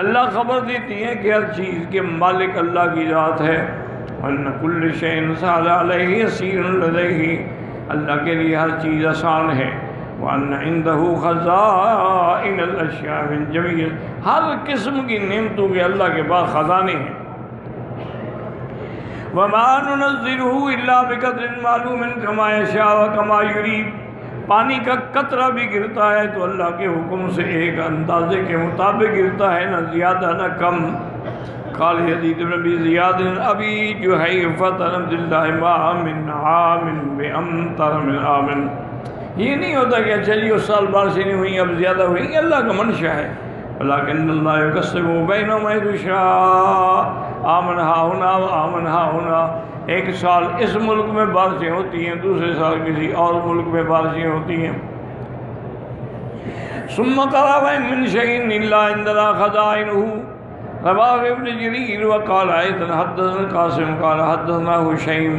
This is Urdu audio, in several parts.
اللہ خبر دیتی ہیں کہ ہر چیز کے مالک اللہ کی ذات ہے. وَأَنَّ كُلَّ شَيْءٍ سَهَلَ عَلَيْهِ يَسِيرٌ لَدَيْهِ، اللہ کے لیے ہر چیز آسان ہے. وَأَنَّ عِندَهُ خَزَائِنُ الْأَشْيَاءِ مِنْ جَمِيعِ، ہر قسم کی نعمتوں کے اللہ کے پاس خزانے ہیں. وَمَا نُنَزِّلُهُ إِلَّا بِقَدْرٍ مَعْلُومٍ كَمَا يَشَاءُ وَكَمَا يُرِيدُ. پانی کا قطرہ بھی گرتا ہے تو اللہ کے حکم سے ایک اندازے کے مطابق گرتا ہے، نہ زیادہ نہ کم. قال یزید بن ابی زیاد ابی جحیفۃ عبد اللہ ما من عام بامطر من عام. یہ نہیں ہوتا کہ اچھا جی اس سال بارشیں نہیں ہوئیں اب زیادہ ہوئیں، یہ اللہ کا منشا ہے. ولکن اللہ یقسم بینہم حیث یشاء، آمن ہا ہونا آمن ہا ہونا. ایک سال اس ملک میں بارشیں ہوتی ہیں، دوسرے سال کسی اور ملک میں بارشیں ہوتی ہیں. ثم قال وإن من شيء إلا عندنا خزائنه. رواه ابن جرير وقال أيضا حدثنا القاسم قال حدثنا هشيم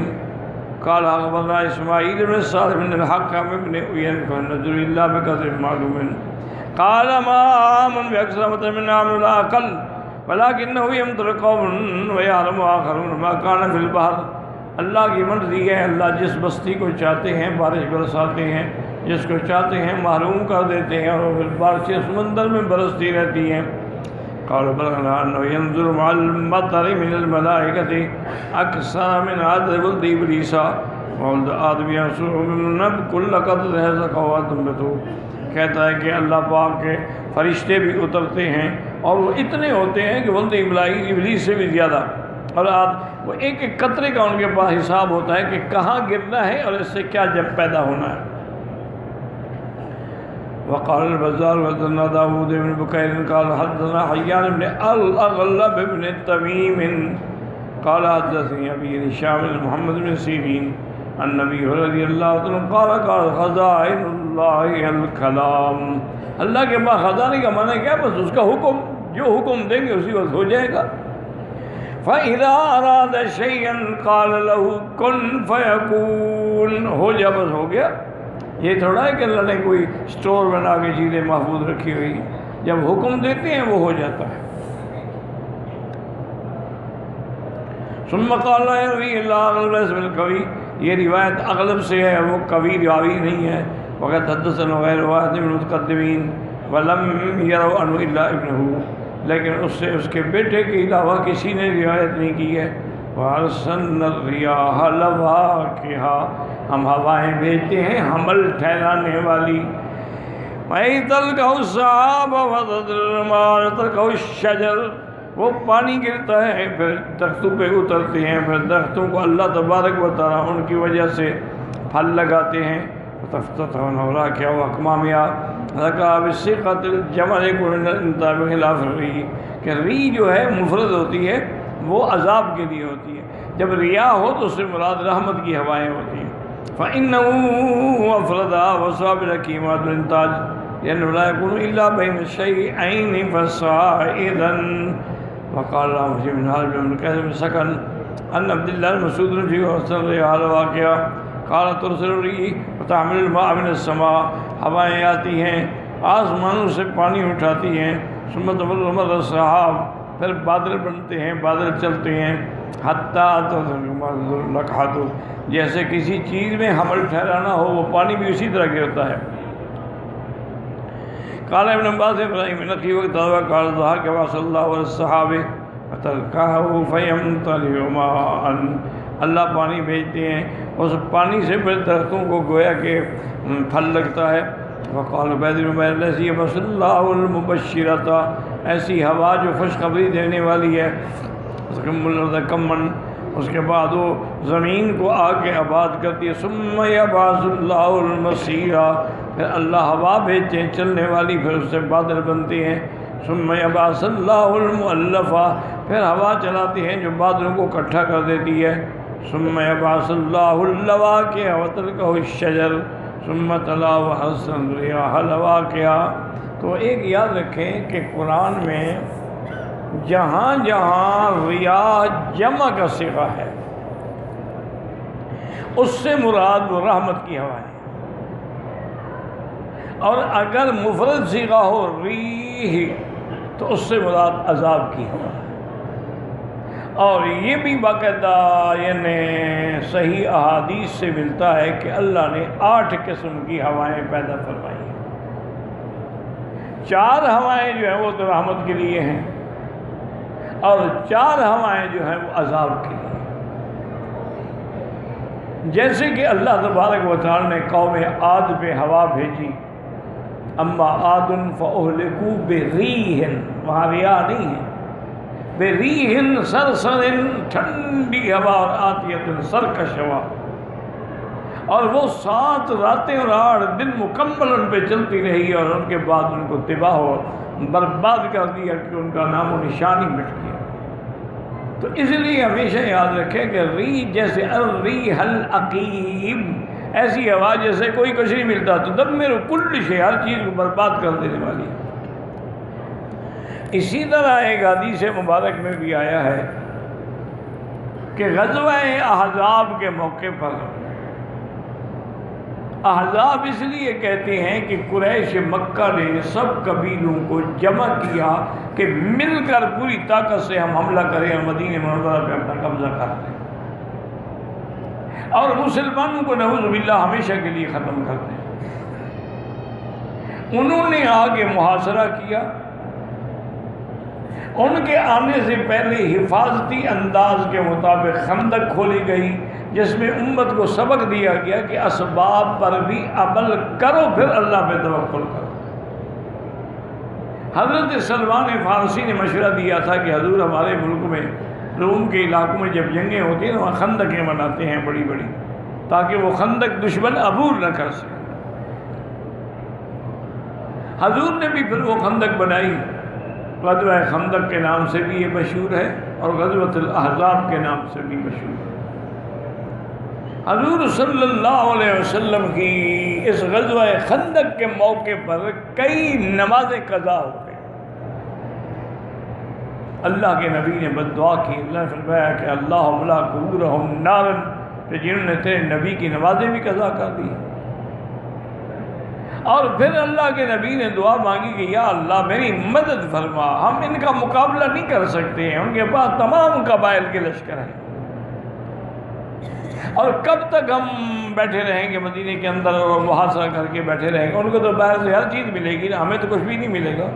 قال أخبرنا إسماعيل بن سعد بن الحكم بن عيينة فالنذر إلا بقدر معلوم. قال ما آمن بأكثر من عام ولا أقل ولكنه يمطر قوم ويعلم آخرون ما كان في البحر. اللہ کی مرضی ہے، اللہ جس بستی کو چاہتے ہیں بارش برساتے ہیں، جس کو چاہتے ہیں محروم کر دیتے ہیں، اور پھر بارشیں سمندر میں برستی رہتی ہیں. قال بلغنا انه ينظر مع المطر من الملائكة اكثر من عدد ولد ابلیس وولد آدم يسوع من نب كل قدر هذا قواتم بتو. کہتا ہے کہ اللہ پاک کے فرشتے بھی اترتے ہیں اور وہ اتنے ہوتے ہیں کہ ولد ابلیس سے بھی زیادہ، اور وہ ایک ایک قطرے کا ان کے پاس حساب ہوتا ہے کہ کہاں گرنا ہے اور اس سے کیا جب پیدا ہونا ہے. وقال البزار حدثنا داود بن بكير قال حدثنا حيان بن الأغلب بن تميم قال حدثني أبي هشام محمد بن سيرين عن النبي رضي الله عنه قال خزائن الله الكلام. اللہ کے پاس خزانے کا معنی کیا؟ بس اس کا حکم، جو حکم دیں گے اسی وقت ہو جائے گا. فَإِذَا أَرَادَ شَيْئًا قَالَ لَهُ كُن فَيَكُونُ. ہو جا بس ہو گیا. یہ تھوڑا ہے کہ اللہ نے کوئی سٹور بنا کے چیزیں محفوظ رکھی ہوئی، جب حکم دیتے ہیں وہ ہو جاتا ہے. ثم قال لا يروي الا اغلب اسم القوي. یہ روایت اغلب سے ہے، وہ قوی راوی نہیں ہے. وقد حدثنا غیر واحد من المتقدمین ولم يروا عنه الا ابنه، لیکن اس سے اس کے بیٹے کے علاوہ کسی نے روایت نہیں کی ہے. وارسلنا الرياح لواقحا، ہم ہوائیں بھیجتے ہیں حمل ٹھہرانے والی. وَيَتَلْقَهُ السَّحَابَ وَتَذْرُ الْمَاءَ تَلْقَهُ الشَّجَرَ. وہ پانی گرتا ہے پھر درختوں پہ اترتے ہیں، پھر درختوں کو اللہ تبارک و تعالیٰ ان کی وجہ سے پھل لگاتے ہیں. وَتَفْتَتَحُونَ وَرَاكِعَ وَأَكْمَامِهَا ذَكَرَ بِالصِّيغَةِ الْجَمْعِ كُلُّ بِخِلَافِ الرِّيحِ. کہ ری جو ہے مفرد ہوتی ہے وہ عذاب کے لیے ہوتی ہے، جب ریاح ہو تو اس سے مراد رحمت کی ہوائیں ہوتی ہیں. فَإِنَّهُ أَفْرَدَ وَصَابِرَ كِيمَاتُ الْإِنْتَاجِ لأنه لا يكون إلا بين الشيئين فصاعدا. وقال رامجي بن حارب بن قيس بن سكن عن عبد الله المسعود رضي الله عنه واقعہ قال ترسل الريح وتحمل الماء من السماء. ہوائیں آتی ہیں آسمانوں سے پانی اٹھاتی ہیں. ثم تمر السحاب، پھر بادل بنتے ہیں، بادل چلتے ہیں. حتیٰ لقحۃ، جیسے کسی چیز میں حمل ٹھہرانا ہو وہ پانی بھی اسی طرح گرتا ہے. قال ابن عباس ابراہیم نقی وقت قال ذاك وصلى الله والصحابه فتلقاه فيمطر ماء. اللہ پانی بھیجتے ہیں، اس پانی سے پھر درختوں کو گویا کہ پھل لگتا ہے. وقال عبید بن عمیر الذي وصلى الله المبشرة، ایسی ہوا جو خوشخبری دینے والی ہے. کمن، اس کے بعد وہ زمین کو آ کے آباد کرتی ہے. ثم يبعث الله المسيرا، پھر اللہ ہوا بھیجتے ہیں چلنے والی، پھر اس سے بادل بنتے ہیں. ثم يبعث الله المؤلفا، پھر ہوا چلاتی ہیں جو بادلوں کو اکٹھا کر دیتی ہے. ثم يبعث الله اللواقع وتلقه الشجر ثم تلا وحسن الرياح لواقع. تو ایک یاد رکھیں کہ قرآن میں جہاں جہاں ریاح جمع کا صیغہ ہے اس سے مراد وہ رحمت کی ہوائیں، اور اگر مفرد صیغہ ہو ریح تو اس سے مراد عذاب کی ہوا ہے۔ اور یہ بھی باقاعدہ یعنی صحیح احادیث سے ملتا ہے کہ اللہ نے 8 قسم کی ہوائیں پیدا فرمائی ہیں۔ 4 ہوائیں جو ہیں وہ تو رحمت کے لیے ہیں، اور 4 ہوائیں جو ہیں وہ عذاب کے لیے۔ جیسے کہ اللہ تبارک و تعالی نے قوم عاد پہ ہوا بھیجی، اما عاد فاہلکوا برریح، وہاں ریاح نہیں ہے، برریح صرصر، ٹھنڈی ہوا، اور آتیۃ سرکش ہوا، اور وہ 7 راتیں اور 8 دن مکمل ان پہ چلتی رہی، اور ان کے بعد ان کو تباہ و برباد کر دیا کہ ان کا نام و نشان ہی مٹ گیا۔ تو اس لیے ہمیشہ یاد رکھیں کہ ریح جیسے الریح العقیم، ایسی ہوا جیسے کوئی کچھ نہیں ملتا، تو تدمر کل شیء، ہر چیز کو برباد کر دینے والی۔ اسی طرح ایک حدیث مبارک میں بھی آیا ہے کہ غزوہ احزاب کے موقع پر، احزاب اس لیے کہتے ہیں کہ قریش مکہ نے سب قبیلوں کو جمع کیا کہ مل کر پوری طاقت سے ہم حملہ کریں اور مدینہ منورہ پہ اپنا قبضہ کر دیں، اور مسلمانوں کو نعوذ باللہ ہمیشہ کے لیے ختم کر دیں۔ انہوں نے آگے محاصرہ کیا، ان کے آنے سے پہلے حفاظتی انداز کے مطابق خندق کھولی گئی، جس میں امت کو سبق دیا گیا کہ اسباب پر بھی عمل کرو، پھر اللہ پہ توکل کرو۔ حضرت سلمان فارسی نے مشورہ دیا تھا کہ حضور ہمارے ملک میں روم کے علاقوں میں جب جنگیں ہوتی ہیں تو وہاں خندقیں بناتے ہیں بڑی بڑی، تاکہ وہ خندق دشمن عبور نہ کر سکے۔ حضور نے بھی پھر وہ خندق بنائی، غزوہ خندق کے نام سے بھی یہ مشہور ہے، اور غزوۃ الاحزاب کے نام سے بھی مشہور ہے۔ حضور صلی اللہ علیہ وسلم کی اس غزوہ خندق کے موقع پر کئی نمازیں قضا ہو گئی۔ اللہ کے نبی نے بد دعا کی، اللہ نے فرمایا کہ اللہم املا قبورہم نارا، کہ جنہوں نے تیرے نبی کی نمازیں بھی قضا کر دی۔ اور پھر اللہ کے نبی نے دعا مانگی کہ یا اللہ میری مدد فرما، ہم ان کا مقابلہ نہیں کر سکتے ہیں، ان کے پاس تمام قبائل کے لشکر ہیں، اور کب تک ہم بیٹھے رہیں گے مدینے کے اندر اور محاصرہ کر کے بیٹھے رہیں گے؟ ان کو تو باہر سے ہر چیز ملے گی نا، ہمیں تو کچھ بھی نہیں ملے گا،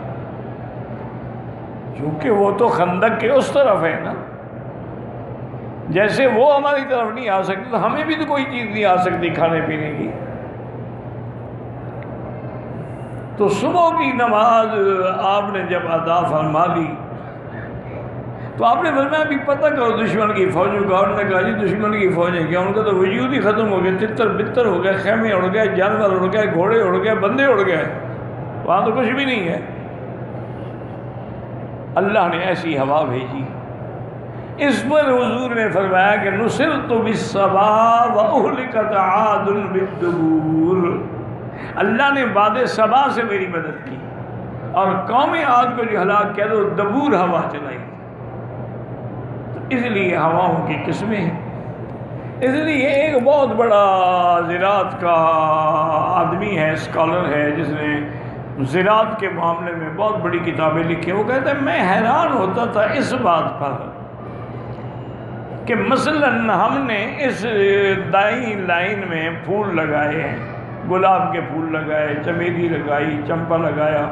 کیونکہ وہ تو خندق کے اس طرف ہے نا۔ جیسے وہ ہماری طرف نہیں آ سکتے تو ہمیں بھی تو کوئی چیز نہیں آ سکتی کھانے پینے کی۔ تو صبح کی نماز آپ نے جب ادا فرما لی تو آپ نے فرمایا ابھی پتہ کرو دشمن کی فوجوں کا۔ انہوں نے کہا جی دشمن کی فوجیں کیا؟ ان کا تو وجود ہی ختم ہو گیا، تتر بتر ہو گئے، خیمے اڑ گئے، جانور اڑ گئے، گھوڑے اڑ گئے، بندے اڑ گئے، وہاں تو کچھ بھی نہیں ہے۔ اللہ نے ایسی ہوا بھیجی، اس پر حضور نے فرمایا کہ نصرت بالصبا واہلکت عاد بالدبور، اللہ نے باد صبا سے میری مدد کی اور قوم عاد کو جو ہلاک کیا تو دبور ہوا چلائی۔ اس لیے ہواؤں کی قسمیں ہیں۔ اس لیے ایک بہت بڑا زراعت کا آدمی ہے، اسکالر ہے، جس نے زراعت کے معاملے میں بہت بڑی کتابیں لکھی۔ وہ کہتے ہیں میں حیران ہوتا تھا اس بات پر کہ مثلاً ہم نے اس دائیں لائن میں پھول لگائے ہیں، گلاب کے پھول لگائے، چمیلی لگائی، چمپا لگایا،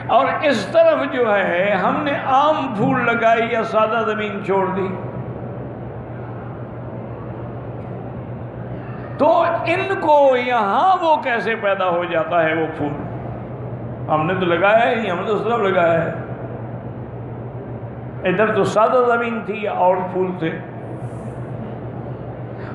اور اس طرف جو ہے ہم نے عام پھول لگائی یا سادہ زمین چھوڑ دی، تو ان کو یہاں وہ کیسے پیدا ہو جاتا ہے وہ پھول؟ ہم نے تو لگایا ہی نہیں، ہم نے تو اس طرف لگایا ہے، ادھر تو سادہ زمین تھی اور پھول تھے۔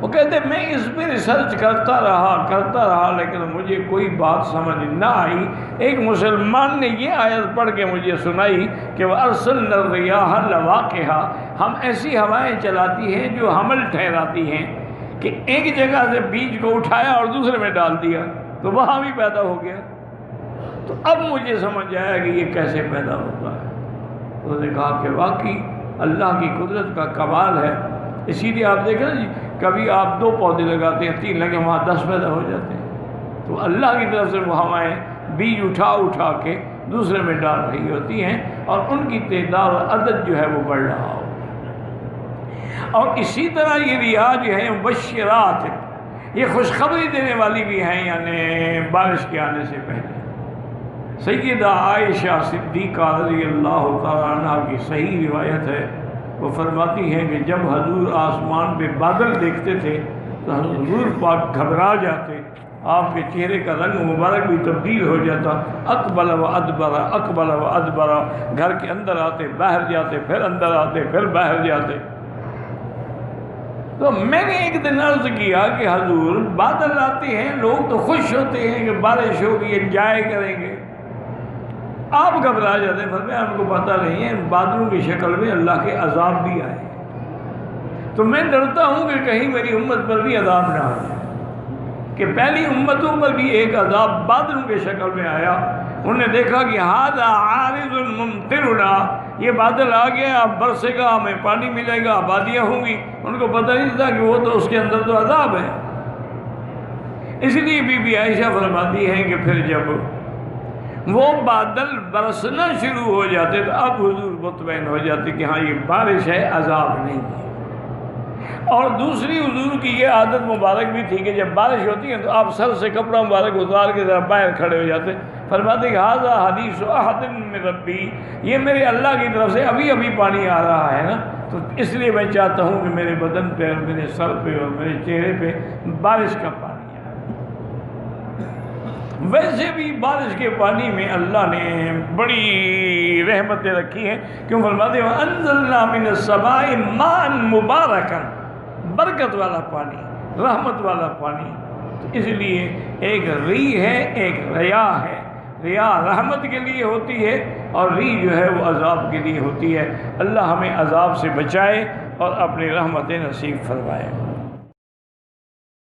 وہ کہتے میں اس پہ ریسرچ کرتا رہا لیکن مجھے کوئی بات سمجھ نہ آئی۔ ایک مسلمان نے یہ آیت پڑھ کے مجھے سنائی کہ وَأَرْسَلْنَا الرِّيَاحَ لَوَاقِحَا، ہم ایسی ہوائیں چلاتی ہیں جو حمل ٹھہراتی ہیں، کہ ایک جگہ سے بیج کو اٹھایا اور دوسرے میں ڈال دیا تو وہاں بھی پیدا ہو گیا۔ تو اب مجھے سمجھ آیا کہ یہ کیسے پیدا ہوتا ہے۔ انہوں نے کہا کہ واقعی اللہ کی قدرت کا کمال ہے۔ اسی لیے آپ دیکھیں نا جی، کبھی آپ 2 پودے لگاتے ہیں، 3 لگے، وہاں 10 پیدا ہو جاتے ہیں۔ تو اللہ کی طرف سے وہ ہوائیں بیج اٹھا کے دوسرے میں ڈال رہی ہوتی ہیں، اور ان کی تعداد اور عدد جو ہے وہ بڑھ رہا ہو۔ اور اسی طرح یہ ریا جو ہے مبشرات، یہ خوشخبری دینے والی بھی ہیں، یعنی بارش کے آنے سے پہلے۔ سیدہ عائشہ صدیقہ رضی اللہ تعالیٰ عنہ کی صحیح روایت ہے، وہ فرماتی ہیں کہ جب حضور آسمان پہ بادل دیکھتے تھے تو حضور پاک گھبرا جاتے، آپ کے چہرے کا رنگ مبارک بھی تبدیل ہو جاتا، اقبل و ادبر اقبل و ادبر، گھر کے اندر آتے باہر جاتے، پھر اندر آتے پھر باہر جاتے۔ تو میں نے ایک دن عرض کیا کہ حضور بادل آتے ہیں، لوگ تو خوش ہوتے ہیں کہ بارش ہوگی، انجوائے کریں گے، آپ گھبرا جاتے ہیں۔ فرمایا ہم کو پتہ نہیں ہے، بادلوں کی شکل میں اللہ کے عذاب بھی آئے، تو میں ڈرتا ہوں کہ کہیں میری امت پر بھی عذاب نہ آ جائے، کہ پہلی امتوں پر بھی ایک عذاب بادلوں کی شکل میں آیا، انہوں نے دیکھا کہ ھذا عارض ممطرنا، یہ بادل آ گیا، اب برسے گا، ہمیں پانی ملے گا، آبادیاں ہوں گی۔ ان کو پتہ نہیں تھا کہ وہ تو اس کے اندر تو عذاب ہے۔ اس لیے بی بی عائشہ فرماتی ہیں کہ پھر جب وہ بادل برسنا شروع ہو جاتے تو اب حضور مطمئن ہو جاتے کہ ہاں یہ بارش ہے، عذاب نہیں ہے۔ اور دوسری حضور کی یہ عادت مبارک بھی تھی کہ جب بارش ہوتی ہے تو آپ سر سے کپڑا مبارک اتار کے ذرا باہر کھڑے ہو جاتے، فرماتے کہ ھذا حدیث احد من ربی، یہ میرے اللہ کی طرف سے ابھی ابھی پانی آ رہا ہے نا، تو اس لیے میں چاہتا ہوں کہ میرے بدن پہ اور میرے سر پہ اور میرے چہرے پہ بارش کا پانی آئے۔ ویسے بھی بارش کے پانی میں اللہ نے بڑی رحمتیں رکھی ہیں، کیوں فرماتے ہیں وَأَنزَلْنَا مِنَ السَّمَاءِ مَاءً مُبَارَكًا، برکت والا پانی، رحمت والا پانی۔ تو اس لیے ایک ری ہے، ایک ریا ہے۔ ریا رحمت کے لیے ہوتی ہے اور ری جو ہے وہ عذاب کے لیے ہوتی ہے۔ اللہ ہمیں عذاب سے بچائے اور اپنی رحمت نصیب فرمائے۔